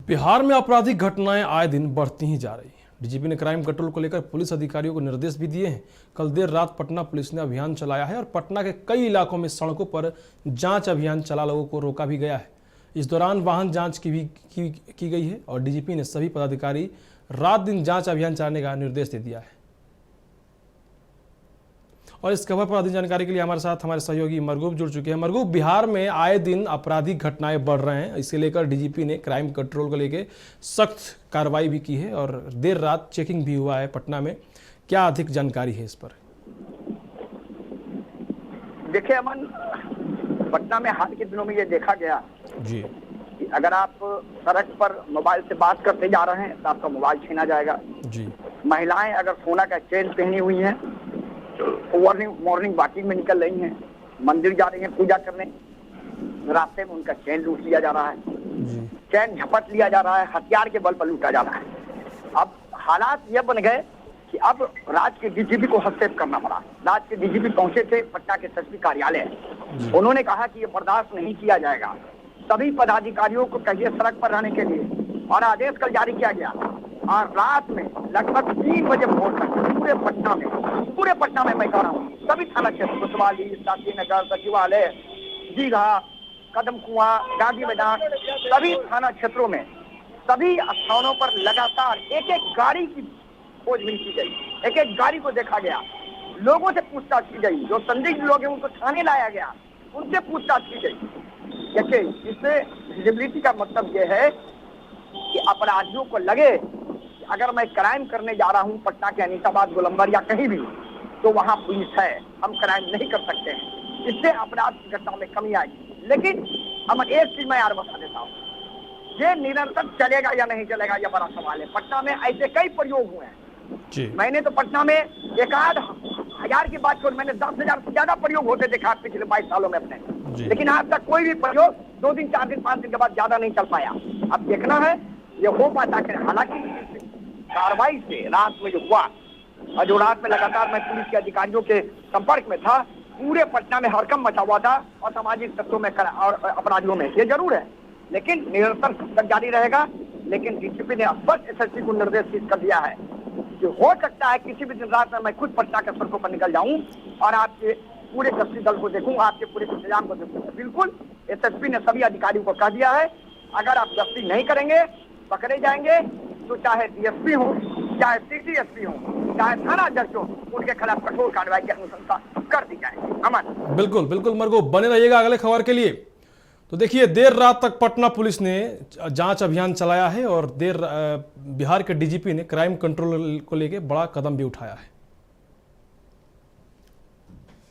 बिहार में आपराधिक घटनाएं आए दिन बढ़ती ही जा रही हैं। डीजीपी ने क्राइम कंट्रोल को लेकर पुलिस अधिकारियों को निर्देश भी दिए हैं। कल देर रात पटना पुलिस ने अभियान चलाया है और पटना के कई इलाकों में सड़कों पर जांच अभियान चला लोगों को रोका भी गया है। इस दौरान वाहन जांच की गई है और डीजीपी ने सभी पदाधिकारी रात दिन जांच अभियान चलाने का निर्देश दे दिया है। और इस खबर पर अधिक जानकारी के लिए हमारे साथ हमारे सहयोगी मरगूब जुड़ चुके हैं। मरगूब, बिहार में आए दिन आपराधिक घटनाएं बढ़ रहे हैं, इसे लेकर डीजीपी ने क्राइम कंट्रोल को लेकर सख्त कार्रवाई भी की है और देर रात चेकिंग भी हुआ है पटना में। क्या अधिक जानकारी है इस पर? देखिए अमन, पटना में हाल के दिनों में ये देखा गया जी कि अगर आप सड़क पर मोबाइल से बात करते जा रहे हैं तो आपका मोबाइल छीना जाएगा जी। महिलाएं अगर सोना का चेन पहनी हुई हैं, मॉर्निंग वॉकिंग में निकल रही हैं, मंदिर जा रही हैं पूजा करने, रास्ते में उनका चैन लूट लिया जा रहा है, चैन झपट लिया जा रहा है, हथियार के बल पर लूटा जा रहा है। अब हालात ये बन गए कि अब राज्य के डीजीपी को हस्तक्षेप करना पड़ा। राज्य के डीजीपी पहुंचे थे पटना के एसएसपी कार्यालय। उन्होंने कहा कि ये बर्दाश्त नहीं किया जाएगा, सभी पदाधिकारियों को कहिए सड़क पर रहने के लिए, और आदेश कल जारी किया गया। और रात में लगभग 3 बजे भोर तक पूरे पटना में मैं कह रहा हूँ सभी थाना क्षेत्र, कोतवाली, शास्त्रीनगर, सचिवालय, दीघा, कदम कुआं, गांधी मैदान, सभी थाना क्षेत्रों में सभी स्थानों पर लगातार एक एक गाड़ी की खोजबीन की गई, एक एक गाड़ी को देखा गया, लोगों से पूछताछ की गई, जो संदिग्ध लोग हैं उनको थाने लाया गया, उनसे पूछताछ की गई। देखिए, इससे विजिबिलिटी का मतलब यह है कि अपराधियों को लगे कि अगर मैं क्राइम करने जा रहा हूं पटना के अनीसाबाद, गोलंबर या कहीं भी, तो वहां पुलिस है, हम क्राइम नहीं कर सकते हैं। इससे अपराध की घटनाओं में कमी आएगी। लेकिन हम एक चीज मैं यार बता देता हूँ, ये निरंतर चलेगा या नहीं चलेगा यह बड़ा सवाल है। पटना में ऐसे कई प्रयोग हुए हैं। मैंने तो पटना में 1,000 की बात छोड़, मैंने 10,000 से ज्यादा प्रयोग होते देखा पिछले 22 सालों में अपने, लेकिन आज तक कोई भी प्रयोग 2 दिन, 4 दिन, 5 दिन के बाद ज्यादा नहीं चल पाया। अब देखना है ये हो पाता है। हालांकि कार्रवाई से रात में जो हुआ, और जो रात में लगातार मैं पुलिस के अधिकारियों के संपर्क में था, पूरे पटना में हड़कंप मचा हुआ था और सामाजिक तत्वों में और अपराधियों में, ये जरूर है, लेकिन निरंतर तक जारी रहेगा। लेकिन डीजीपी ने स्पष्ट एसएसपी को निर्देश कर दिया है कि हो सकता है किसी भी दिन रात में मैं खुद पटना के सड़कों पर निकल जाऊं और आपके पूरे गश्ती दल को देखूं, आपके पूरे इंतजाम को देखूं। बिल्कुल, एसएसपी ने सभी अधिकारियों को कह दिया है, अगर आप गश्ती नहीं करेंगे पकड़े जाएंगे, तो चाहे डीएसपी हो, चाहे सिटी एसपी हो, चाहे थाना अध्यक्ष हो, उनके खिलाफ कठोर कार्रवाई की अनुशंसा कर दी जाए। अमन, बिल्कुल बिल्कुल मरगो, बने रहिएगा अगले खबर के लिए। तो देखिए, देर रात तक पटना पुलिस ने जांच अभियान चलाया है और बिहार के डीजीपी ने क्राइम कंट्रोल को लेकर बड़ा कदम भी उठाया है।